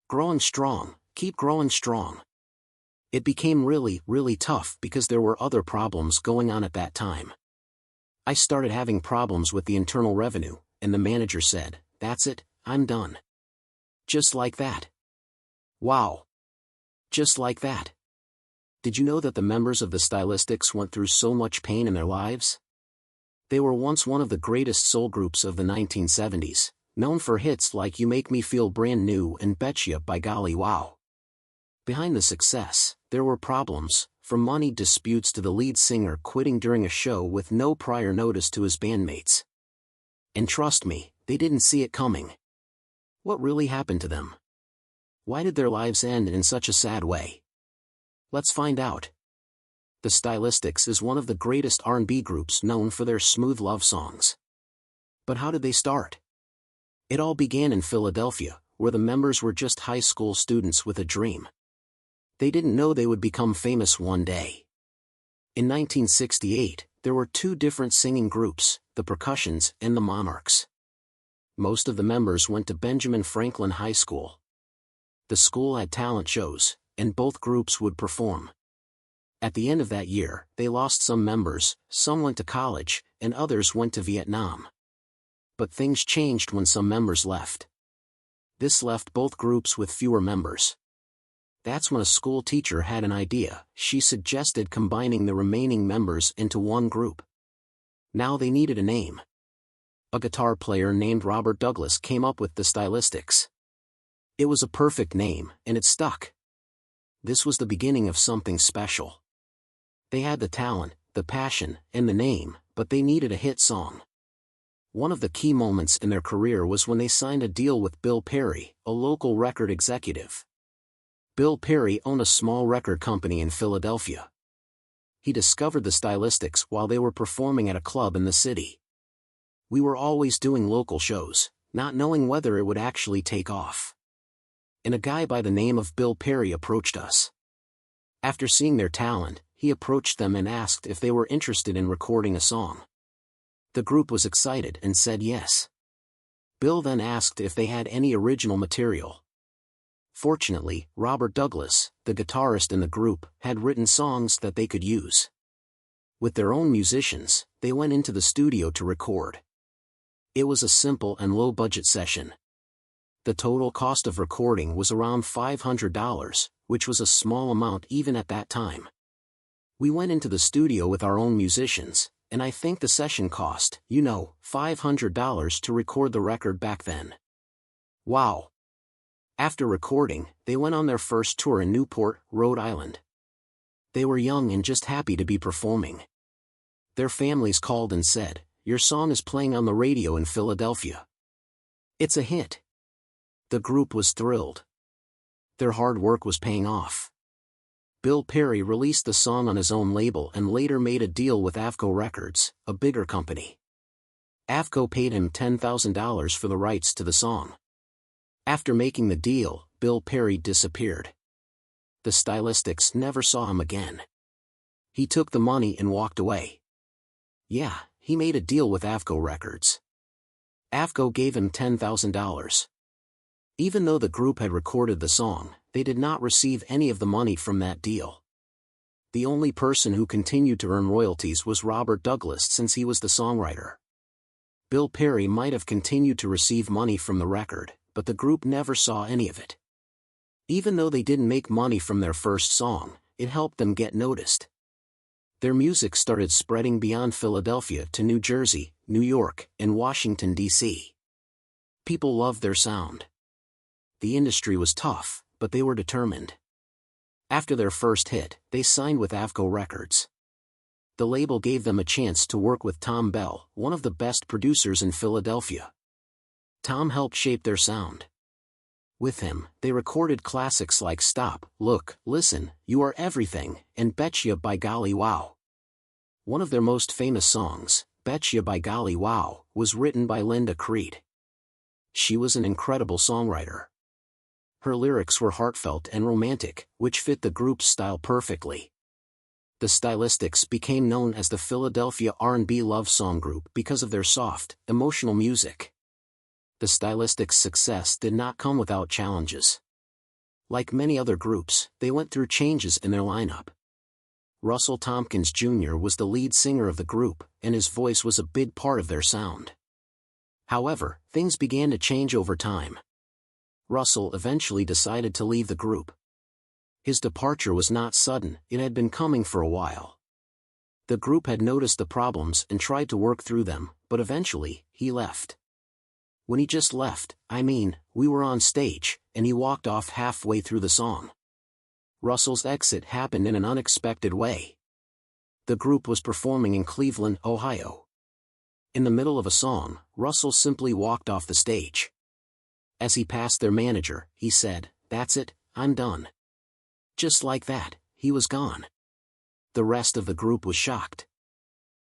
Growing strong, keep growing strong. It became really, really tough because there were other problems going on at that time. I started having problems with the internal revenue, and the manager said, "That's it, I'm done." Just like that. Wow. Just like that. Did you know that the members of the Stylistics went through so much pain in their lives? They were once one of the greatest soul groups of the 1970s, known for hits like You Make Me Feel Brand New and Betcha by Golly Wow. Behind the success, there were problems, from money disputes to the lead singer quitting during a show with no prior notice to his bandmates. And trust me, they didn't see it coming. What really happened to them? Why did their lives end in such a sad way? Let's find out. The Stylistics is one of the greatest R&B groups known for their smooth love songs. But how did they start? It all began in Philadelphia, where the members were just high school students with a dream. They didn't know they would become famous one day. In 1968, there were two different singing groups, the Percussions and the Monarchs. Most of the members went to Benjamin Franklin High School. The school had talent shows, and both groups would perform. At the end of that year, they lost some members, some went to college, and others went to Vietnam. But things changed when some members left. This left both groups with fewer members. That's when a school teacher had an idea. She suggested combining the remaining members into one group. Now they needed a name. A guitar player named Robert Douglas came up with the Stylistics. It was a perfect name, and it stuck. This was the beginning of something special. They had the talent, the passion, and the name, but they needed a hit song. One of the key moments in their career was when they signed a deal with Bill Perry, a local record executive. Bill Perry owned a small record company in Philadelphia. He discovered the Stylistics while they were performing at a club in the city. We were always doing local shows, not knowing whether it would actually take off. And a guy by the name of Bill Perry approached us. After seeing their talent, he approached them and asked if they were interested in recording a song. The group was excited and said yes. Bill then asked if they had any original material. Fortunately, Robert Douglas, the guitarist in the group, had written songs that they could use. With their own musicians, they went into the studio to record. It was a simple and low-budget session. The total cost of recording was around $500, which was a small amount even at that time. We went into the studio with our own musicians, and I think the session cost, $500 to record the record back then. Wow! After recording, they went on their first tour in Newport, Rhode Island. They were young and just happy to be performing. Their families called and said, "Your song is playing on the radio in Philadelphia. It's a hit." The group was thrilled. Their hard work was paying off. Bill Perry released the song on his own label and later made a deal with Avco Records, a bigger company. Avco paid him $10,000 for the rights to the song. After making the deal, Bill Perry disappeared. The Stylistics never saw him again. He took the money and walked away. Yeah, he made a deal with Avco Records. Avco gave him $10,000. Even though the group had recorded the song, they did not receive any of the money from that deal. The only person who continued to earn royalties was Robert Douglas since he was the songwriter. Bill Perry might have continued to receive money from the record, but the group never saw any of it. Even though they didn't make money from their first song, it helped them get noticed. Their music started spreading beyond Philadelphia to New Jersey, New York, and Washington, D.C. People loved their sound. The industry was tough, but they were determined. After their first hit, they signed with Avco Records. The label gave them a chance to work with Tom Bell, one of the best producers in Philadelphia. Tom helped shape their sound. With him, they recorded classics like Stop, Look, Listen, You Are Everything, and Betcha by Golly Wow. One of their most famous songs, Betcha by Golly Wow, was written by Linda Creed. She was an incredible songwriter. Her lyrics were heartfelt and romantic, which fit the group's style perfectly. The Stylistics became known as the Philadelphia R&B love song group because of their soft, emotional music. The Stylistics' success did not come without challenges. Like many other groups, they went through changes in their lineup. Russell Tompkins Jr. was the lead singer of the group, and his voice was a big part of their sound. However, things began to change over time. Russell eventually decided to leave the group. His departure was not sudden, it had been coming for a while. The group had noticed the problems and tried to work through them, but eventually, he left. When he just left, we were on stage, and he walked off halfway through the song. Russell's exit happened in an unexpected way. The group was performing in Cleveland, Ohio. In the middle of a song, Russell simply walked off the stage. As he passed their manager, he said, "That's it, I'm done." Just like that, he was gone. The rest of the group was shocked.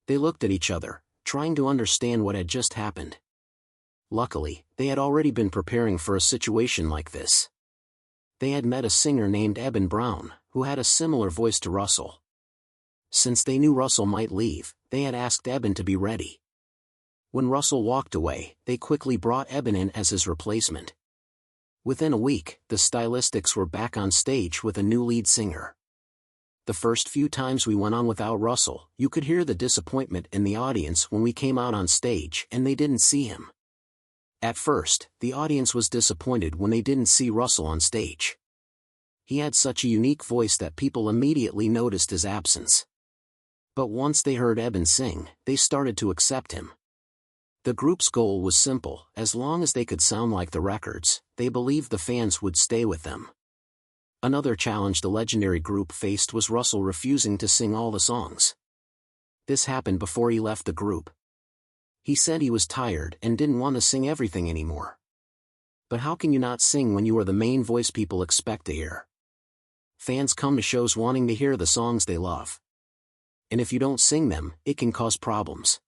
They looked at each other, trying to understand what had just happened. Luckily, they had already been preparing for a situation like this. They had met a singer named Eben Brown, who had a similar voice to Russell. Since they knew Russell might leave, they had asked Eben to be ready. When Russell walked away, they quickly brought Eben in as his replacement. Within a week, the Stylistics were back on stage with a new lead singer. The first few times we went on without Russell, you could hear the disappointment in the audience when we came out on stage and they didn't see him. At first, the audience was disappointed when they didn't see Russell on stage. He had such a unique voice that people immediately noticed his absence. But once they heard Eben sing, they started to accept him. The group's goal was simple: as long as they could sound like the records, they believed the fans would stay with them. Another challenge the legendary group faced was Russell refusing to sing all the songs. This happened before he left the group. He said he was tired and didn't want to sing everything anymore. But how can you not sing when you are the main voice people expect to hear? Fans come to shows wanting to hear the songs they love. And if you don't sing them, it can cause problems.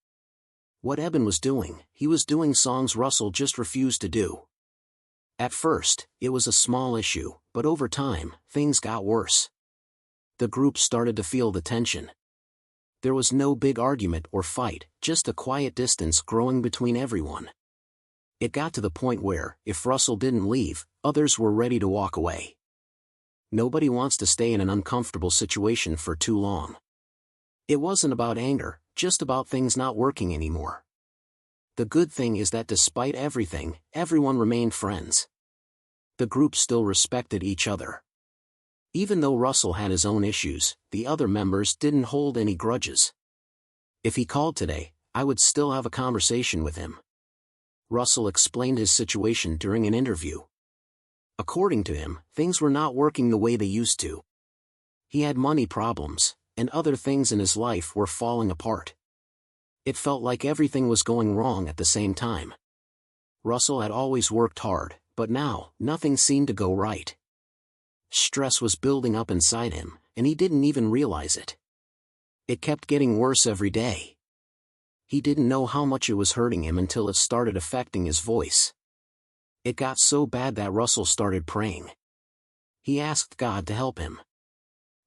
What Eben was doing, he was doing songs Russell just refused to do. At first, it was a small issue, but over time, things got worse. The group started to feel the tension. There was no big argument or fight, just a quiet distance growing between everyone. It got to the point where, if Russell didn't leave, others were ready to walk away. Nobody wants to stay in an uncomfortable situation for too long. It wasn't about anger, just about things not working anymore. The good thing is that despite everything, everyone remained friends. The group still respected each other. Even though Russell had his own issues, the other members didn't hold any grudges. If he called today, I would still have a conversation with him. Russell explained his situation during an interview. According to him, things were not working the way they used to. He had money problems, and other things in his life were falling apart. It felt like everything was going wrong at the same time. Russell had always worked hard, but now, nothing seemed to go right. Stress was building up inside him, and he didn't even realize it. It kept getting worse every day. He didn't know how much it was hurting him until it started affecting his voice. It got so bad that Russell started praying. He asked God to help him.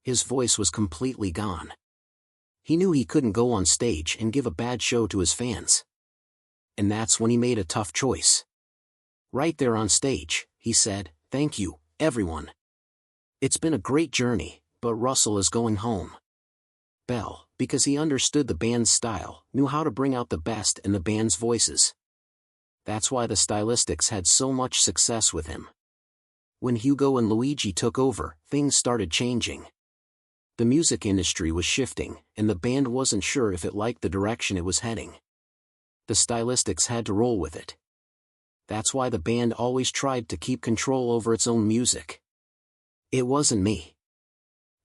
His voice was completely gone. He knew he couldn't go on stage and give a bad show to his fans. And that's when he made a tough choice. Right there on stage, he said, "Thank you, everyone. It's been a great journey, but Russell is going home." Bell, because he understood the band's style, knew how to bring out the best in the band's voices. That's why the Stylistics had so much success with him. When Hugo and Luigi took over, things started changing. The music industry was shifting, and the band wasn't sure if it liked the direction it was heading. The Stylistics had to roll with it. That's why the band always tried to keep control over its own music. It wasn't me.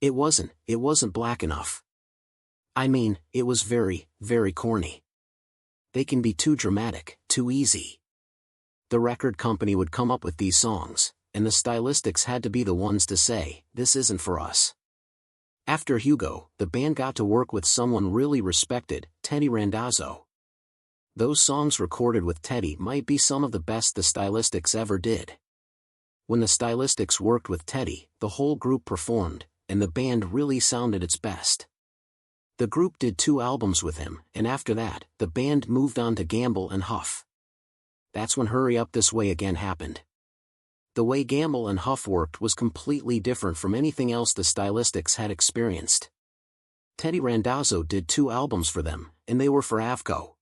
It wasn't black enough. It was very, very corny. They can be too dramatic, too easy. The record company would come up with these songs, and the Stylistics had to be the ones to say, "This isn't for us." After Hugo, the band got to work with someone really respected, Teddy Randazzo. Those songs recorded with Teddy might be some of the best the Stylistics ever did. When the Stylistics worked with Teddy, the whole group performed, and the band really sounded its best. The group did 2 albums with him, and after that, the band moved on to Gamble and Huff. That's when Hurry Up This Way Again happened. The way Gamble and Huff worked was completely different from anything else the Stylistics had experienced. Teddy Randazzo did 2 albums for them, and they were for Avco.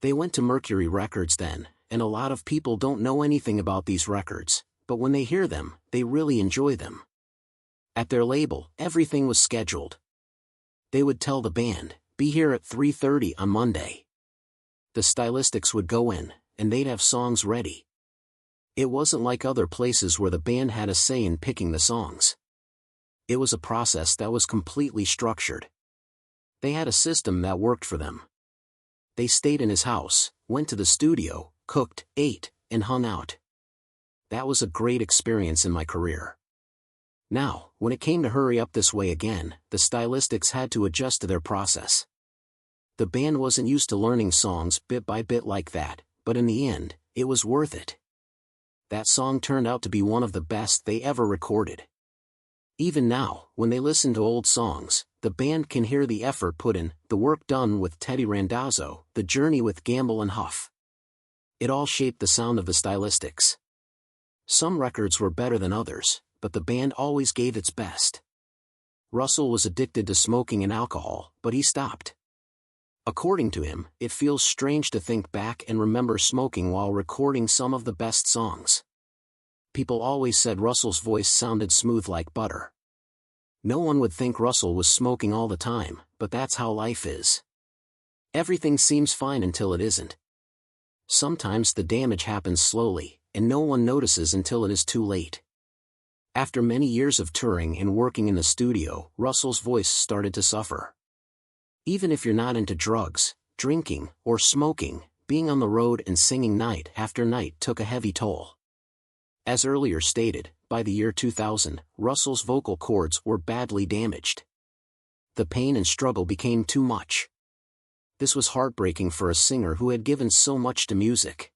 They went to Mercury Records then, and a lot of people don't know anything about these records, but when they hear them, they really enjoy them. At their label, everything was scheduled. They would tell the band, "Be here at 3:30 on Monday." The Stylistics would go in, and they'd have songs ready. It wasn't like other places where the band had a say in picking the songs. It was a process that was completely structured. They had a system that worked for them. They stayed in his house, went to the studio, cooked, ate, and hung out. That was a great experience in my career. Now, when it came to hurry up this way again, the Stylistics had to adjust to their process. The band wasn't used to learning songs bit by bit like that, but in the end, it was worth it. That song turned out to be one of the best they ever recorded. Even now, when they listen to old songs, the band can hear the effort put in, the work done with Teddy Randazzo, the journey with Gamble and Huff. It all shaped the sound of the Stylistics. Some records were better than others, but the band always gave its best. Russell was addicted to smoking and alcohol, but he stopped. According to him, it feels strange to think back and remember smoking while recording some of the best songs. People always said Russell's voice sounded smooth like butter. No one would think Russell was smoking all the time, but that's how life is. Everything seems fine until it isn't. Sometimes the damage happens slowly, and no one notices until it is too late. After many years of touring and working in the studio, Russell's voice started to suffer. Even if you're not into drugs, drinking, or smoking, being on the road and singing night after night took a heavy toll. As earlier stated, by the year 2000, Russell's vocal cords were badly damaged. The pain and struggle became too much. This was heartbreaking for a singer who had given so much to music.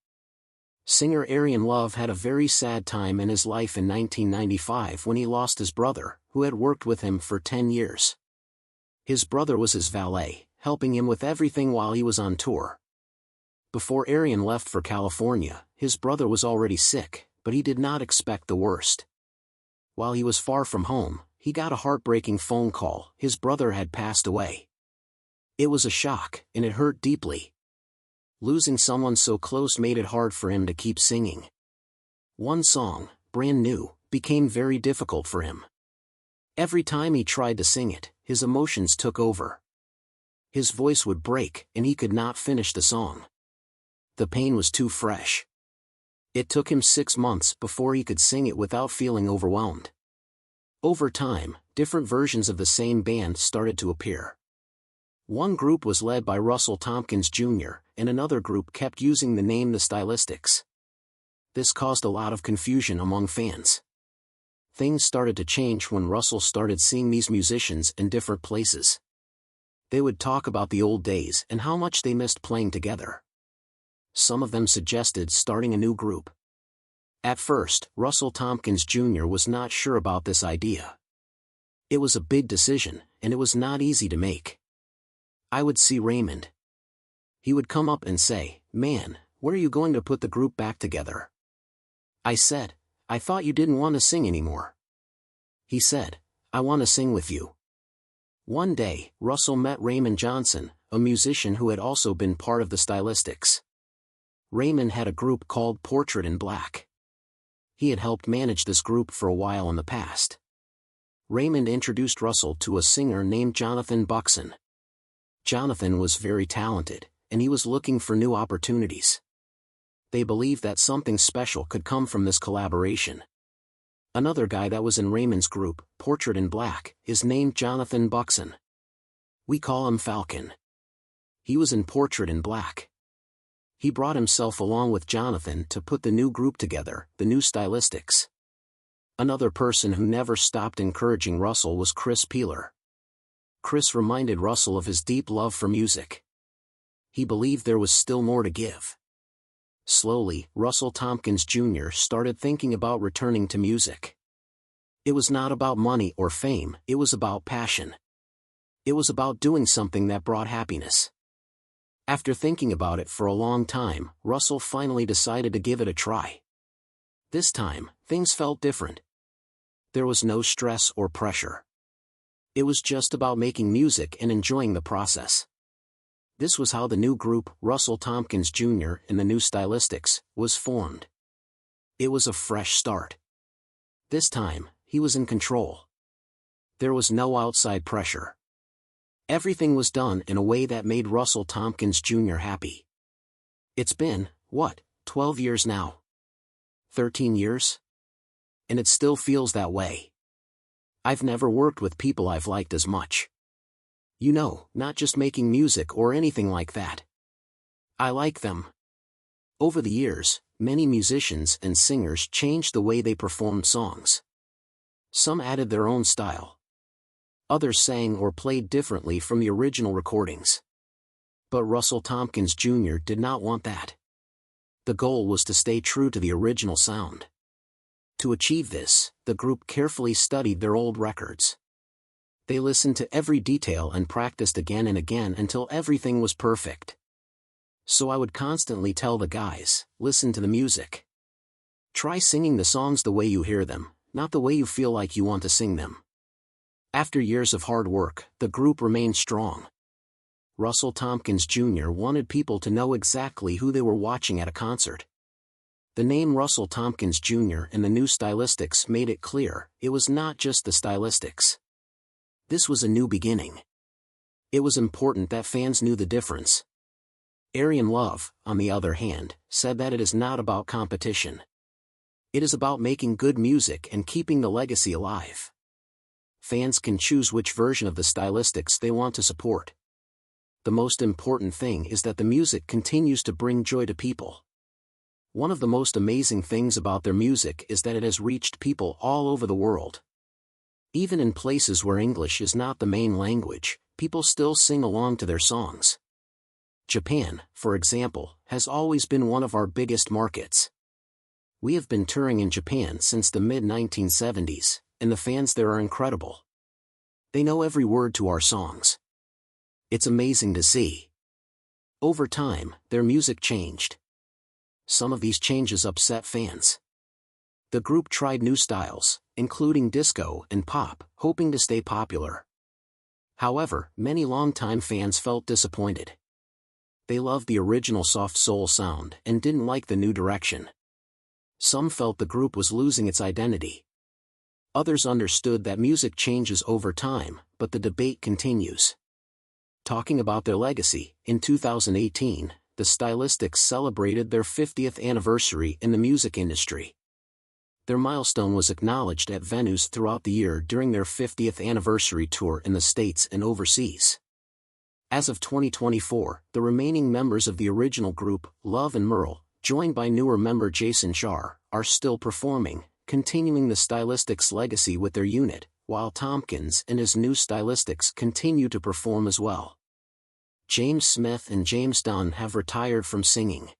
Singer Arian Love had a very sad time in his life in 1995 when he lost his brother, who had worked with him for 10 years. His brother was his valet, helping him with everything while he was on tour. Before Arian left for California, his brother was already sick, but he did not expect the worst. While he was far from home, he got a heartbreaking phone call: his brother had passed away. It was a shock, and it hurt deeply. Losing someone so close made it hard for him to keep singing. One song, Brand New, became very difficult for him. Every time he tried to sing it, his emotions took over. His voice would break, and he could not finish the song. The pain was too fresh. It took him 6 months before he could sing it without feeling overwhelmed. Over time, different versions of the same band started to appear. One group was led by Russell Tompkins Jr., and another group kept using the name the Stylistics. This caused a lot of confusion among fans. Things started to change when Russell started seeing these musicians in different places. They would talk about the old days and how much they missed playing together. Some of them suggested starting a new group. At first, Russell Tompkins Jr. was not sure about this idea. It was a big decision, and it was not easy to make. I would see Raymond. He would come up and say, "Man, where are you going to put the group back together?" I said, "I thought you didn't want to sing anymore." He said, "I want to sing with you." One day, Russell met Raymond Johnson, a musician who had also been part of the Stylistics. Raymond had a group called Portrait in Black. He had helped manage this group for a while in the past. Raymond introduced Russell to a singer named Jonathan Buxton. Jonathan was very talented, and he was looking for new opportunities. They believed that something special could come from this collaboration. Another guy that was in Raymond's group, Portrait in Black, is named Jonathan Buxton. We call him Falcon. He was in Portrait in Black. He brought himself along with Jonathan to put the new group together, the new Stylistics. Another person who never stopped encouraging Russell was Chris Peeler. Chris reminded Russell of his deep love for music. He believed there was still more to give. Slowly, Russell Tompkins Jr. started thinking about returning to music. It was not about money or fame, it was about passion. It was about doing something that brought happiness. After thinking about it for a long time, Russell finally decided to give it a try. This time, things felt different. There was no stress or pressure. It was just about making music and enjoying the process. This was how the new group, Russell Tompkins Jr. and the New Stylistics, was formed. It was a fresh start. This time, he was in control. There was no outside pressure. Everything was done in a way that made Russell Tompkins Jr. happy. It's been, 12 years now? 13 years? And it still feels that way. I've never worked with people I've liked as much. You know, not just making music or anything like that. I like them. Over the years, many musicians and singers changed the way they performed songs. Some added their own style. Others sang or played differently from the original recordings. But Russell Tompkins Jr. did not want that. The goal was to stay true to the original sound. To achieve this, the group carefully studied their old records. They listened to every detail and practiced again and again until everything was perfect. So I would constantly tell the guys, listen to the music. Try singing the songs the way you hear them, not the way you feel like you want to sing them. After years of hard work, the group remained strong. Russell Tompkins Jr. wanted people to know exactly who they were watching at a concert. The name Russell Tompkins Jr. and the New Stylistics made it clear, it was not just the Stylistics. This was a new beginning. It was important that fans knew the difference. Arian Love, on the other hand, said that it is not about competition. It is about making good music and keeping the legacy alive. Fans can choose which version of the Stylistics they want to support. The most important thing is that the music continues to bring joy to people. One of the most amazing things about their music is that it has reached people all over the world. Even in places where English is not the main language, people still sing along to their songs. Japan, for example, has always been one of our biggest markets. We have been touring in Japan since the mid-1970s, and the fans there are incredible. They know every word to our songs. It's amazing to see. Over time, their music changed. Some of these changes upset fans. The group tried new styles, including disco and pop, hoping to stay popular. However, many longtime fans felt disappointed. They loved the original soft soul sound and didn't like the new direction. Some felt the group was losing its identity. Others understood that music changes over time, but the debate continues. Talking about their legacy, in 2018, the Stylistics celebrated their 50th anniversary in the music industry. Their milestone was acknowledged at venues throughout the year during their 50th anniversary tour in the States and overseas. As of 2024, the remaining members of the original group, Love and Merle, joined by newer member Jason Shar, are still performing, continuing the Stylistics' legacy with their unit, while Tompkins and his New Stylistics continue to perform as well. James Smith and James Dunn have retired from singing.